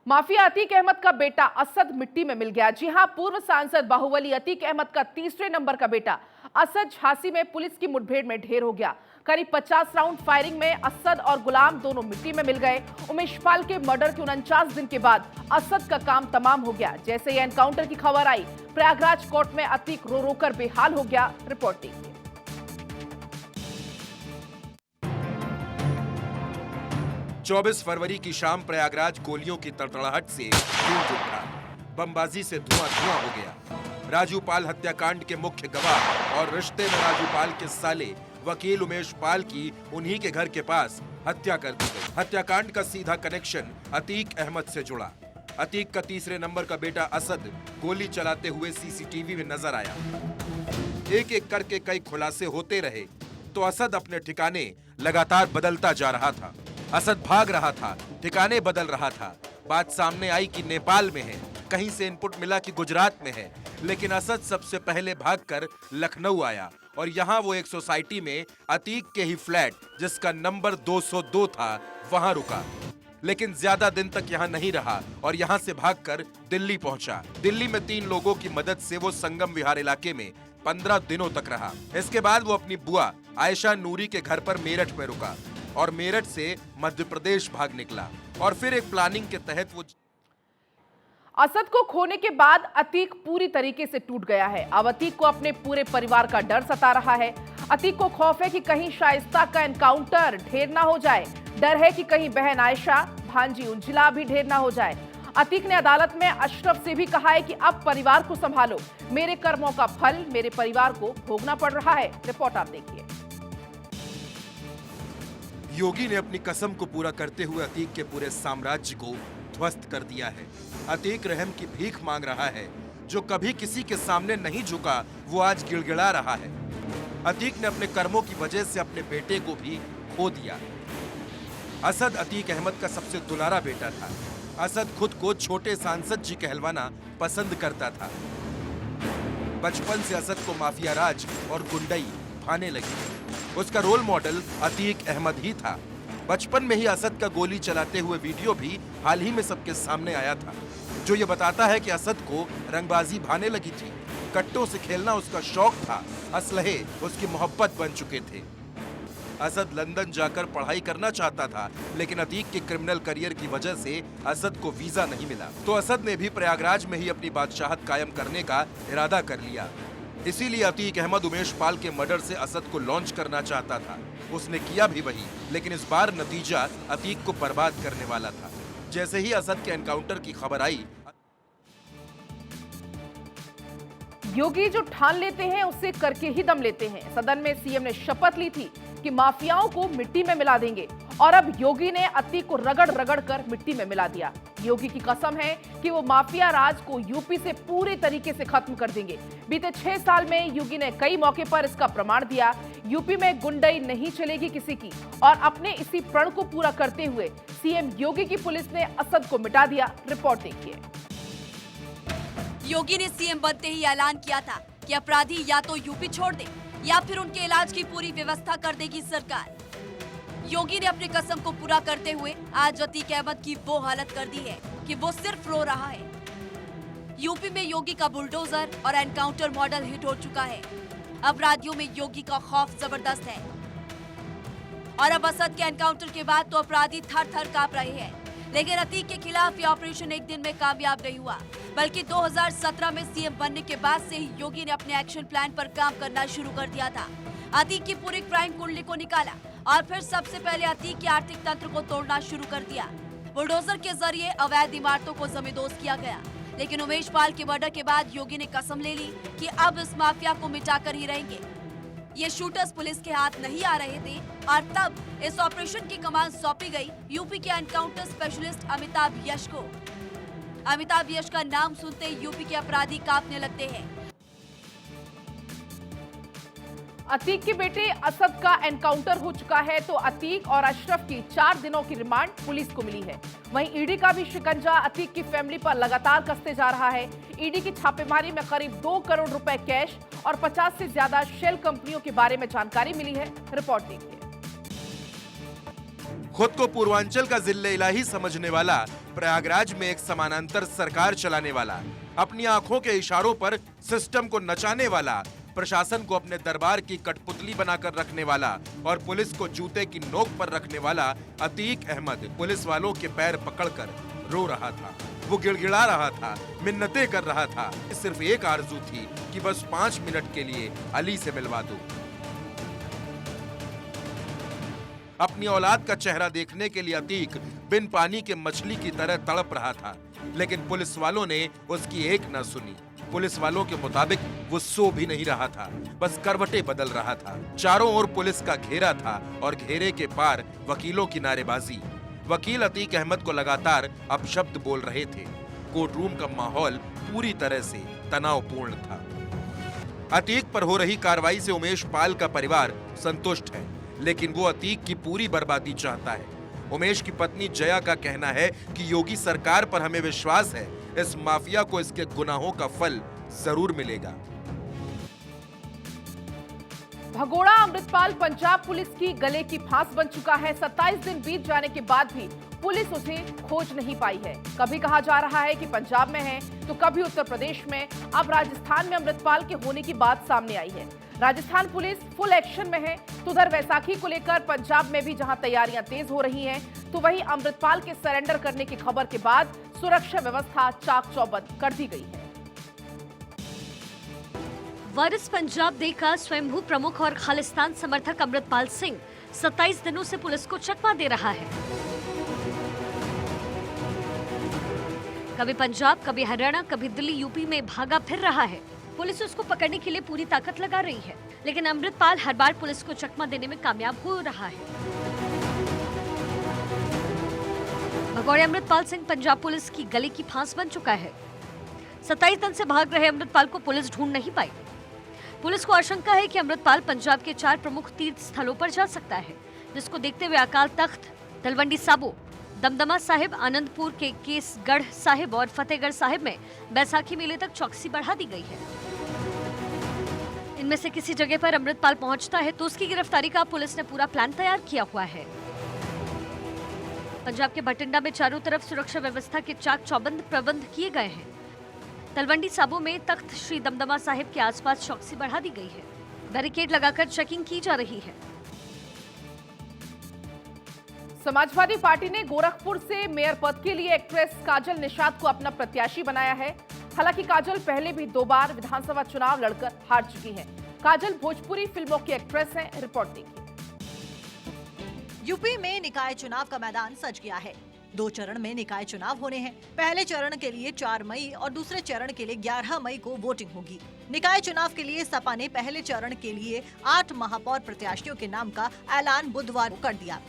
Mafia Atiq Ahmad का बेटा असद मिट्टी में मिल गया। जी हां, पूर्व सांसद बाहुबली अतीक अहमद का तीसरे नंबर का बेटा असद झांसी में पुलिस की मुठभेड़ में ढेर हो गया। करीब 50 राउंड फायरिंग में असद और गुलाम दोनों मिट्टी में मिल गए। उमेश पाल के मर्डर के 49 दिन के बाद असद का काम तमाम हो गया। जैसे ही एनकाउंटर की खबर आई, प्रयागराज कोर्ट में अतीक रो रोकर बेहाल हो गया। रिपोर्टिंग 24 फरवरी की शाम प्रयागराज गोलियों की तड़तड़ाहट से गूंज उठा। बमबाजी से धुआं धुआं हो गया। राजू पाल हत्याकांड के मुख्य गवाह और रिश्ते में राजू पाल के साले वकील उमेश पाल की उन्हीं के घर के पास हत्या कर दी गई। हत्याकांड का सीधा कनेक्शन अतीक अहमद से जुड़ा। अतीक का तीसरे नंबर का बेटा असद गोली चलाते हुए सीसीटीवी में नजर आया। एक एक करके कई खुलासे होते रहे तो असद अपने ठिकाने लगातार बदलता जा रहा था। असद भाग रहा था, ठिकाने बदल रहा था। बात सामने आई कि नेपाल में है, कहीं से इनपुट मिला कि गुजरात में है, लेकिन असद सबसे पहले भागकर लखनऊ आया और यहाँ वो एक सोसाइटी में अतीक के ही फ्लैट जिसका नंबर 202 था वहां रुका। लेकिन ज्यादा दिन तक यहाँ नहीं रहा और यहाँ से भागकर दिल्ली पहुंचा। दिल्ली में 3 लोगों की मदद से वो संगम विहार इलाके में 15 दिनों तक रहा। इसके बाद वो अपनी बुआ आयशा नूरी के घर पर मेरठ में रुका और मेरठ से मध्य प्रदेश भाग निकला और फिर एक प्लानिंग के तहत वो असद को खोने के बाद अतीक पूरी तरीके से टूट गया है। अब अतीक को अपने पूरे परिवार का डर सता रहा है। अतीक को खौफ है कि कहीं शाइस्ता का एनकाउंटर ढेर ना हो जाए। डर है कि कहीं बहन आयशा, भांजी उंजिला भी ढेर ना हो जाए। अतीक ने अदालत में अशरफ से भी कहा है कि अब परिवार को संभालो, मेरे कर्मों का फल मेरे परिवार को भोगना पड़ रहा है। रिपोर्ट आप देखिए। योगी ने अपनी कसम को पूरा करते हुए अतीक के पूरे साम्राज्य को ध्वस्त कर दिया है। अतीक रहम की भीख मांग रहा है। जो कभी किसी के सामने नहीं झुका वो आज गिड़गिड़ा रहा है। अतीक ने अपने कर्मों की वजह से अपने बेटे को भी खो दिया। असद अतीक अहमद का सबसे दुलारा बेटा था। असद खुद को छोटे सांसद जी कहलवाना पसंद करता था। बचपन से असद को माफिया राज और गुंडई भाने लगी। उसका रोल मॉडल अतीक अहमद ही था। बचपन में ही असद का गोली चलाते हुए वीडियो भी हाल ही में सबके सामने आया था, जो ये बताता है कि असद को रंगबाजी भाने लगी थी। कट्टों से खेलना उसका शौक था, असलहे उसकी मोहब्बत बन चुके थे। असद लंदन जाकर पढ़ाई करना चाहता था, लेकिन अतीक के क्रिमिनल करियर की वजह से असद को वीजा नहीं मिला, तो असद ने भी प्रयागराज में ही अपनी बादशाहत कायम करने का इरादा कर लिया। इसीलिए अतीक अहमद उमेश पाल के मर्डर से असद को लॉन्च करना चाहता था। उसने किया भी वही, लेकिन इस बार नतीजा अतीक को बर्बाद करने वाला था। जैसे ही असद के एनकाउंटर की खबर आई, योगी जो ठान लेते हैं उससे करके ही दम लेते हैं। सदन में सीएम ने शपथ ली थी कि माफियाओं को मिट्टी में मिला देंगे और अब योगी ने अतीक को रगड़ रगड़ कर मिट्टी में मिला दिया। योगी की कसम है कि वो माफिया राज को यूपी से पूरे तरीके से खत्म कर देंगे। बीते 6 साल में योगी ने कई मौके पर इसका प्रमाण दिया। यूपी में गुंडई नहीं चलेगी किसी की, और अपने इसी प्रण को पूरा करते हुए सीएम योगी की पुलिस ने असद को मिटा दिया। रिपोर्ट देखिए। योगी ने सीएम बनते ही ऐलान किया था कि अपराधी या तो यूपी छोड़ दे या फिर उनके इलाज की पूरी व्यवस्था कर देगी सरकार। योगी ने अपनी कसम को पूरा करते हुए आज अतीक अहमद की वो हालत कर दी है कि वो सिर्फ रो रहा है। यूपी में योगी का बुलडोजर और एनकाउंटर मॉडल हिट हो चुका है। अपराधियों में योगी का खौफ जबरदस्त है और अब असद के एनकाउंटर के बाद तो अपराधी थर थर कांप रहे हैं। लेकिन अतीक के खिलाफ ये ऑपरेशन एक दिन में कामयाब नहीं हुआ, बल्कि 2017 में सीएम बनने के बाद से ही योगी ने अपने एक्शन प्लान पर काम करना शुरू कर दिया था। अतीक की पूरी क्राइम कुंडली को निकाला और फिर सबसे पहले अतीक के आर्थिक तंत्र को तोड़ना शुरू कर दिया। बुलडोजर के जरिए अवैध इमारतों को जमींदोज किया गया। लेकिन उमेश पाल के मर्डर के बाद योगी ने कसम ले ली कि अब इस माफिया को मिटाकर ही रहेंगे। ये शूटर्स पुलिस के हाथ नहीं आ रहे थे और तब इस ऑपरेशन की कमान सौंपी गई यूपी के एनकाउंटर स्पेशलिस्ट अमिताभ यश को। अमिताभ यश का नाम सुनते ही यूपी के अपराधी कांपने लगते हैं। अतीक के बेटे असद का एनकाउंटर हो चुका है, तो अतीक और अशरफ की 4 दिनों की रिमांड पुलिस को मिली है। वहीं ईडी का भी शिकंजा अतीक की फैमिली पर लगातार कसते जा रहा है। ईडी की छापेमारी में करीब 2 करोड़ रुपए कैश और 50 से ज्यादा शेल कंपनियों के बारे में जानकारी मिली है। रिपोर्ट देखिए। खुद को पूर्वांचल का जिले इलाही समझने वाला, प्रयागराज में एक समानांतर सरकार चलाने वाला, अपनी आंखों के इशारों पर सिस्टम को नचाने वाला, प्रशासन को अपने दरबार की कठपुतली बनाकर रखने वाला और पुलिस को जूते की नोक पर रखने वाला अतीक अहमद पुलिस वालों के पैर पकड़कर रो रहा था। वो गिड़गिड़ा रहा था, मिन्नतें कर रहा था। सिर्फ एक आरजू थी कि बस 5 मिनट के लिए अली से मिलवा दो। अपनी औलाद का चेहरा देखने के लिए अतीक बिन पानी के मछली की तरह तड़प रहा था, लेकिन पुलिस वालों ने उसकी एक न सुनी। पुलिस वालों के मुताबिक वो सो भी नहीं रहा था, बस करवटें बदल रहा था। चारों ओर पुलिस का घेरा था और घेरे के पार वकीलों की नारेबाजी। वकील अतीक अहमद को लगातार अपशब्द बोल रहे थे। कोर्ट रूम का माहौल पूरी तरह से तनावपूर्ण था। अतीक पर हो रही कार्रवाई से उमेश पाल का परिवार संतुष्ट है, लेकिन वो अतीक की पूरी बर्बादी चाहता है। उमेश की पत्नी जया का कहना है कि योगी सरकार पर हमें विश्वास है, इस माफिया को इसके गुनाहों का फल जरूर मिलेगा। भगोड़ा अमृतपाल पंजाब पुलिस की गले की फांस बन चुका है। 27 दिन बीत जाने के बाद भी पुलिस उसे खोज नहीं पाई है। कभी कहा जा रहा है कि पंजाब में है, तो कभी उत्तर प्रदेश में। अब राजस्थान में अमृतपाल के होने की बात सामने आई है। राजस्थान पुलिस फुल एक्शन में है। तो उधर वैसाखी को लेकर पंजाब में भी जहां तैयारियां तेज हो रही हैं, तो वहीं अमृतपाल के सरेंडर करने की खबर के बाद सुरक्षा व्यवस्था चाक चौबंद कर दी गई है। वारिस पंजाब डे का स्वयंभू प्रमुख और खालिस्तान समर्थक अमृतपाल सिंह 27 दिनों से पुलिस को चकमा दे रहा है। कभी पंजाब, कभी हरियाणा, कभी दिल्ली, यूपी में भागा फिर रहा है। पुलिस उसको पकड़ने के लिए पूरी ताकत लगा रही है, लेकिन अमृतपाल हर बार पुलिस को चकमा देने में कामयाब हो रहा है। भगोड़े अमृतपाल सिंह पंजाब पुलिस की गले की फांस बन चुका है। 27 दिन से भाग रहे अमृतपाल को पुलिस ढूंढ नहीं पाई। पुलिस को आशंका है कि अमृतपाल पंजाब के 4 प्रमुख तीर्थ स्थलों पर जा सकता है, जिसको देखते हुए अकाल तख्त, तलवंडी साबो, दमदमा साहिब, आनंदपुर के केसगढ़ साहिब और फतेहगढ़ साहिब में बैसाखी मेले तक चौकसी बढ़ा दी गई है। इनमें से किसी जगह पर अमृतपाल पहुंचता है तो उसकी गिरफ्तारी का पुलिस ने पूरा प्लान तैयार किया हुआ है। पंजाब के भटिंडा में चारों तरफ सुरक्षा व्यवस्था के चाक चौबंद प्रबंध किए गए हैं। तलवंडी साबो में तख्त श्री दमदमा साहिब के आसपास चौकसी बढ़ा दी गई है। बैरिकेड लगाकर चेकिंग की जा रही है। समाजवादी पार्टी ने गोरखपुर से मेयर पद के लिए एक्ट्रेस काजल निषाद को अपना प्रत्याशी बनाया है। हालांकि काजल पहले भी 2 बार विधानसभा चुनाव लड़कर हार चुकी हैं। काजल भोजपुरी फिल्मों की एक्ट्रेस हैं। रिपोर्ट देखिए। यूपी में निकाय चुनाव का मैदान सज गया है। 2 चरण में निकाय चुनाव होने हैं। पहले चरण के लिए 4 मई और दूसरे चरण के लिए 11 मई को वोटिंग होगी। निकाय चुनाव के लिए सपा ने पहले चरण के लिए 8 महापौर प्रत्याशियों के नाम का ऐलान बुधवार को कर दिया।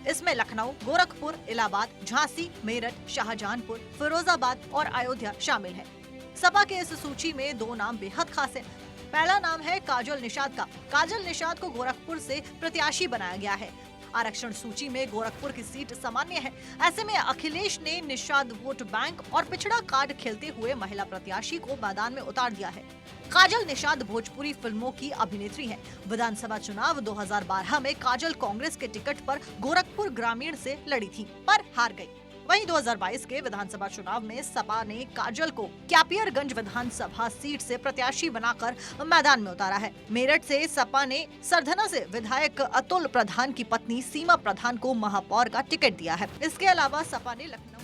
इसमें लखनऊ, गोरखपुर, इलाहाबाद, झांसी, मेरठ, शाहजहांपुर, फिरोजाबाद और अयोध्या शामिल है। सपा के इस सूची में 2 नाम बेहद खास हैं। पहला नाम है काजल निषाद का। काजल निषाद को गोरखपुर से प्रत्याशी बनाया गया है। आरक्षण सूची में गोरखपुर की सीट सामान्य है। ऐसे में अखिलेश ने निषाद वोट बैंक और पिछड़ा कार्ड खेलते हुए महिला प्रत्याशी को मैदान में उतार दिया है। काजल निषाद भोजपुरी फिल्मों की अभिनेत्री हैं। विधानसभा चुनाव 2012 में काजल कांग्रेस के टिकट पर गोरखपुर ग्रामीण से लड़ी थी, पर हार गई। वहीं 2022 के विधानसभा चुनाव में सपा ने काजल को कैपियरगंज विधानसभा सीट से प्रत्याशी बनाकर मैदान में उतारा है। मेरठ से सपा ने सरधना से विधायक अतुल प्रधान की पत्नी सीमा प्रधान को महापौर का टिकट दिया है। इसके अलावा सपा ने लखनऊ।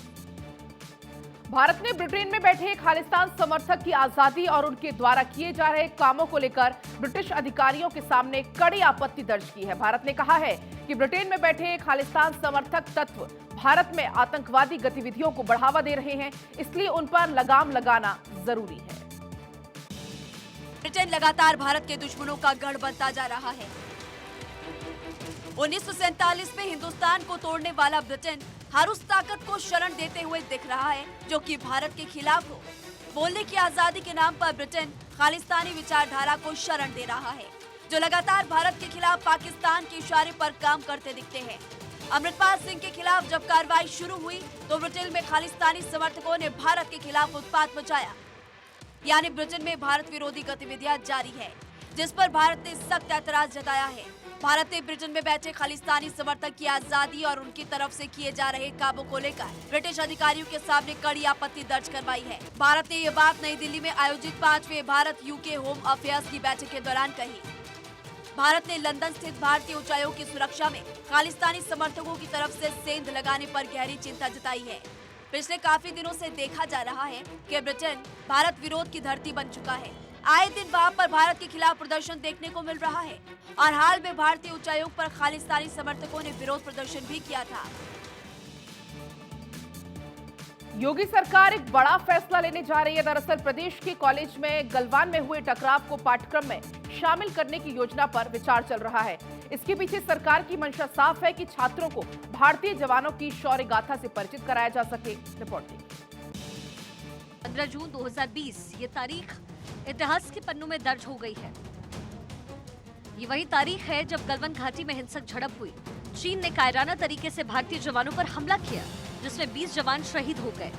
भारत ने ब्रिटेन में बैठे खालिस्तान समर्थक की आजादी और उनके द्वारा किए जा रहे कामों को लेकर ब्रिटिश अधिकारियों के सामने कड़ी आपत्ति दर्ज की है। भारत ने कहा है कि ब्रिटेन में बैठे खालिस्तान समर्थक तत्व भारत में आतंकवादी गतिविधियों को बढ़ावा दे रहे हैं, इसलिए उन पर लगाम लगाना जरूरी है। ब्रिटेन लगातार भारत के दुश्मनों का गढ़ बनता जा रहा है। 1947 में हिंदुस्तान को तोड़ने वाला ब्रिटेन हर उस ताकत को शरण देते हुए दिख रहा है जो कि भारत के खिलाफ हो। बोलने की आजादी के नाम पर ब्रिटेन खालिस्तानी विचारधारा को शरण दे रहा है, जो लगातार भारत के खिलाफ पाकिस्तान के इशारे पर काम करते दिखते हैं। अमृतपाल सिंह के खिलाफ जब कार्रवाई शुरू हुई तो ब्रिटेन में खालिस्तानी समर्थकों ने भारत के खिलाफ उत्पात मचाया। यानी ब्रिटेन में भारत विरोधी गतिविधियां जारी है, जिस पर भारत ने सख्त ऐतराज जताया है। भारत ने ब्रिटेन में बैठे खालिस्तानी समर्थक की आजादी और उनकी तरफ से किए जा रहे कामों को लेकर ब्रिटिश अधिकारियों के सामने कड़ी आपत्ति दर्ज करवाई है। भारत ने ये बात नई दिल्ली में आयोजित 5वें भारत यूके होम अफेयर्स की बैठक के दौरान कही। भारत ने लंदन स्थित भारतीय उच्चायोग की सुरक्षा में खालिस्तानी समर्थकों की तरफ से सेंध लगाने पर गहरी चिंता जताई है। पिछले काफी दिनों से देखा जा रहा है कि ब्रिटेन भारत विरोध की धरती बन चुका है। आए दिन वहां पर भारत के खिलाफ प्रदर्शन देखने को मिल रहा है और हाल में भारतीय उच्चायोग पर खालिस्तानी समर्थकों ने विरोध प्रदर्शन भी किया था। योगी सरकार एक बड़ा फैसला लेने जा रही है। दरअसल प्रदेश के कॉलेज में गलवान में हुए टकराव को पाठ्यक्रम में शामिल करने की योजना पर विचार चल रहा है। इसके पीछे सरकार की मंशा साफ है कि छात्रों को भारतीय जवानों की शौर्य गाथा से परिचित कराया जा सके। रिपोर्ट 15 जून 2020 ये तारीख इतिहास के पन्नों में दर्ज हो गई है। ये वही तारीख है जब गलवान घाटी में हिंसक झड़प हुई। चीन ने कायराना तरीके से भारतीय जवानों पर हमला किया, जिसमें 20 जवान शहीद हो गए।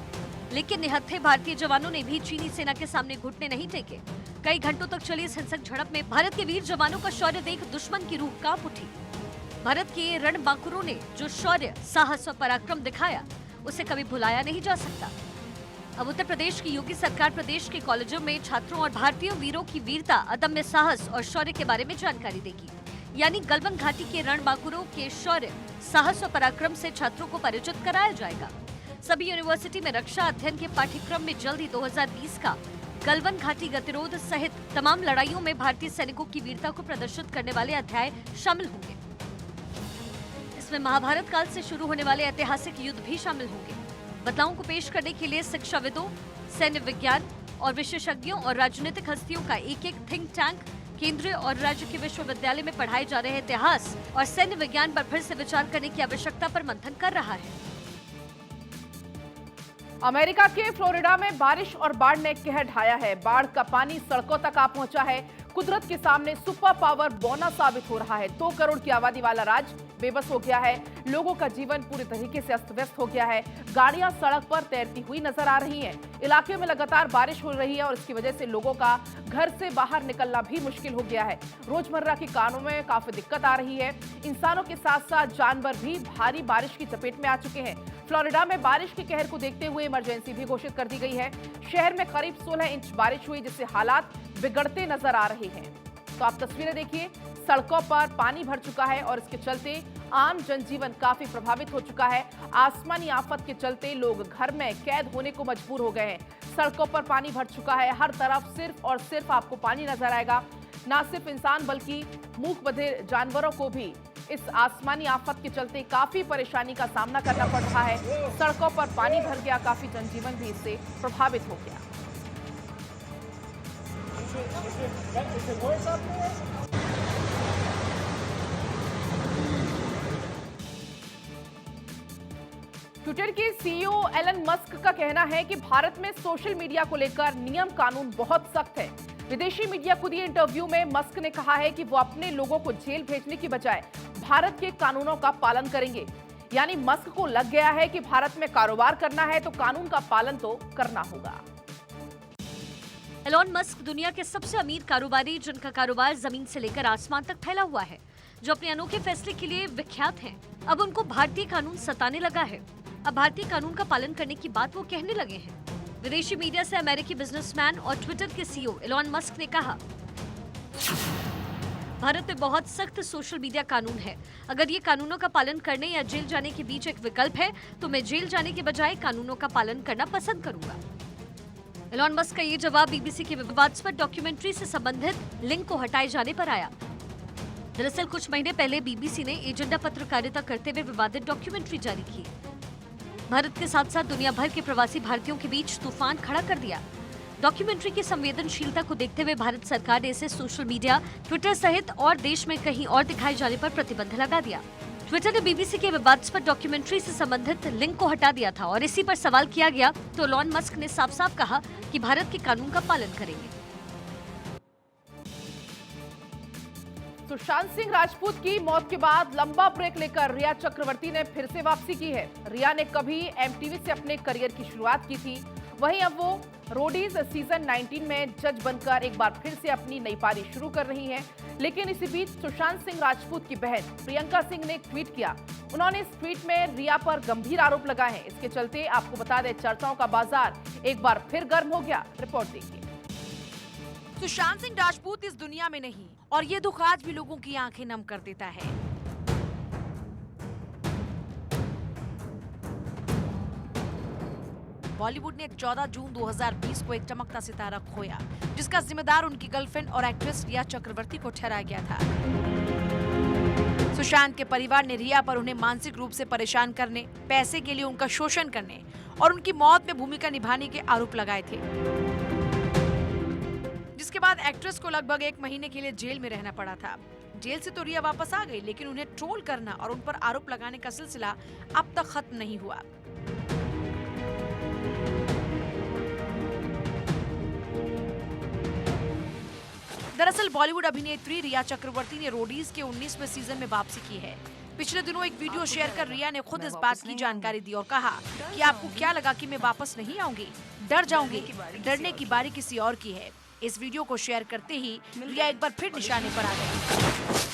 लेकिन निहत्थे भारतीय जवानों ने भी चीनी सेना के सामने घुटने नहीं टेके। कई घंटों तक चली इस हिंसक झड़प में भारत के वीर जवानों का शौर्य देख दुश्मन की रूह कांप उठी। भारत के रणबांकुरों ने जो शौर्य, साहस और पराक्रम दिखाया, उसे कभी भुलाया नहीं जा सकता। अब उत्तर प्रदेश की योगी सरकार प्रदेश के कॉलेजों में छात्रों और भारतीय वीरों की वीरता, अदम्य साहस और शौर्य के बारे में जानकारी देगी। यानी गलवान घाटी के रणबांकुरों के शौर्य, साहस और पराक्रम से छात्रों को परिचित कराया जाएगा। सभी यूनिवर्सिटी में रक्षा अध्ययन के पाठ्यक्रम में जल्द ही 2020 का गलवान घाटी गतिरोध सहित तमाम लड़ाइयों में भारतीय सैनिकों की वीरता को प्रदर्शित करने वाले अध्याय शामिल होंगे। इसमें महाभारत काल से शुरू होने वाले ऐतिहासिक युद्ध भी शामिल होंगे। बदलावों को पेश करने के लिए शिक्षाविदों, सैन्य विज्ञान और विशेषज्ञों और राजनीतिक हस्तियों का एक थिंक टैंक केंद्रीय और राज्य के विश्वविद्यालय में पढ़ाए जा रहे इतिहास और सैन्य विज्ञान पर फिर से विचार करने की आवश्यकता पर मंथन कर रहा है। अमेरिका के फ्लोरिडा में बारिश और बाढ़ ने कहर ढाया है। बाढ़ का पानी सड़कों तक आ पहुंचा है। कुदरत के सामने सुपर पावर बौना साबित हो रहा है। 2 करोड़ की आबादी वाला राज्य बेबस हो गया है। लोगों का जीवन पूरी तरीके से अस्त व्यस्त हो गया है। गाड़ियां सड़क पर तैरती हुई नजर आ रही हैं। इलाके में लगातार बारिश हो रही है और इसकी वजह से लोगों का घर से बाहर निकलना भी मुश्किल हो गया है। रोजमर्रा के कामों में काफी दिक्कत आ रही है। इंसानों के साथ साथ जानवर भी भारी बारिश की चपेट में आ चुके हैं। फ्लोरिडा में बारिश के कहर को देखते हुए इमरजेंसी भी घोषित कर दी गई है। शहर में करीब 16 इंच बारिश हुई, जिससे हालात बिगड़ते नजर आ रहे हैं। तो आप तस्वीरें देखिए, सड़कों पर पानी भर चुका है और इसके चलते आम जनजीवन काफी प्रभावित हो चुका है। आसमानी आफत के चलते लोग घर में कैद होने को मजबूर हो गए हैं। सड़कों पर पानी भर चुका है। हर तरफ सिर्फ और सिर्फ आपको पानी नजर आएगा। ना सिर्फ इंसान बल्कि मूक बधिर जानवरों को भी इस आसमानी आफत के चलते काफी परेशानी का सामना करना पड़ रहा है। सड़कों पर पानी भर गया, काफी जनजीवन भी इससे प्रभावित हो गया। ट्विटर के सीईओ एलन मस्क का कहना है कि भारत में सोशल मीडिया को लेकर नियम कानून बहुत सख्त है। विदेशी मीडिया को दिए इंटरव्यू में मस्क ने कहा है कि वो अपने लोगों को जेल भेजने की बजाय भारत के कानूनों का पालन करेंगे। यानी मस्क को लग गया है कि भारत में कारोबार करना है तो कानून का पालन तो करना होगा। एलोन मस्क दुनिया के सबसे अमीर कारोबारी, जिनका कारोबार जमीन से लेकर आसमान तक फैला हुआ है, जो अपने अनोखे फैसले के लिए विख्यात हैं, अब उनको भारतीय कानून सताने लगा है। अब भारतीय कानून का पालन करने की बात वो कहने लगे हैं। विदेशी मीडिया से अमेरिकी बिजनेसमैन और ट्विटर के सीईओ एलोन मस्क ने कहा, भारत में बहुत सख्त सोशल मीडिया कानून है। अगर ये कानूनों का पालन करने या जेल जाने के बीच एक विकल्प है तो मैं जेल जाने के बजाय कानूनों का पालन करना पसंद करूंगा। एलोन मस्क का ये जवाब बीबीसी के विवादास्पद डॉक्यूमेंट्री से संबंधित लिंक को हटाए जाने पर आया। दरअसल कुछ महीने पहले बीबीसी ने एजेंडा पत्रकारिता करते हुए विवादित डॉक्यूमेंट्री जारी की। भारत के साथ साथ दुनिया भर के प्रवासी भारतीयों के बीच तूफान खड़ा कर दिया। डॉक्यूमेंट्री की संवेदनशीलता को देखते हुए भारत सरकार ने इसे सोशल मीडिया, ट्विटर सहित और देश में कहीं और दिखाए जाने पर प्रतिबंध लगा दिया। ट्विटर ने बीबीसी के विवादास्पद डॉक्यूमेंट्री से संबंधित लिंक को हटा दिया था और इसी पर सवाल किया गया तो एलोन मस्क ने साफ साफ कहा कि भारत के कानून का पालन करेंगे। सुशांत सिंह राजपूत की मौत के बाद लंबा ब्रेक लेकर रिया चक्रवर्ती ने फिर से वापसी की है। रिया ने कभी एमटीवी से अपने करियर की शुरुआत की थी, वहीं अब वो रोडीज सीजन 19 में जज बनकर एक बार फिर से अपनी नई पारी शुरू कर रही हैं। लेकिन इसी बीच सुशांत सिंह राजपूत की बहन प्रियंका सिंह ने एक ट्वीट किया। उन्होंने इस ट्वीट में रिया पर गंभीर आरोप लगाए हैं। इसके चलते आपको बता दें, चर्चाओं का बाजार एक बार फिर गर्म हो गया। रिपोर्ट देखिए। सुशांत सिंह राजपूत इस दुनिया में नहीं और ये दुख आज भी लोगों की आंखें नम कर देता है। बॉलीवुड ने 14 जून 2020 को एक चमकता सितारा खोया, जिसका जिम्मेदार उनकी गर्लफ्रेंड और एक्ट्रेस रिया चक्रवर्ती को ठहराया गया था। सुशांत के परिवार ने रिया पर उन्हें मानसिक रूप से परेशान करने, पैसे के लिए उनका शोषण करने और उनकी मौत में भूमिका निभाने के आरोप लगाए थे, जिसके बाद एक्ट्रेस को लगभग 1 महीने के लिए जेल में रहना पड़ा था। जेल से तो रिया वापस आ गई, लेकिन उन्हें ट्रोल करना और उन पर आरोप लगाने का सिलसिला अब तक खत्म नहीं हुआ। दरअसल बॉलीवुड अभिनेत्री रिया चक्रवर्ती ने रोडीज के 19वें सीजन में वापसी की है। पिछले दिनों एक वीडियो शेयर कर रिया ने खुद इस बात की जानकारी दी और कहा कि आपको क्या लगा कि मैं वापस नहीं आऊंगी? डर जाऊंगी? डरने की बारी किसी और की है। इस वीडियो को शेयर करते ही रिया एक बार फिर निशाने पर आ गई।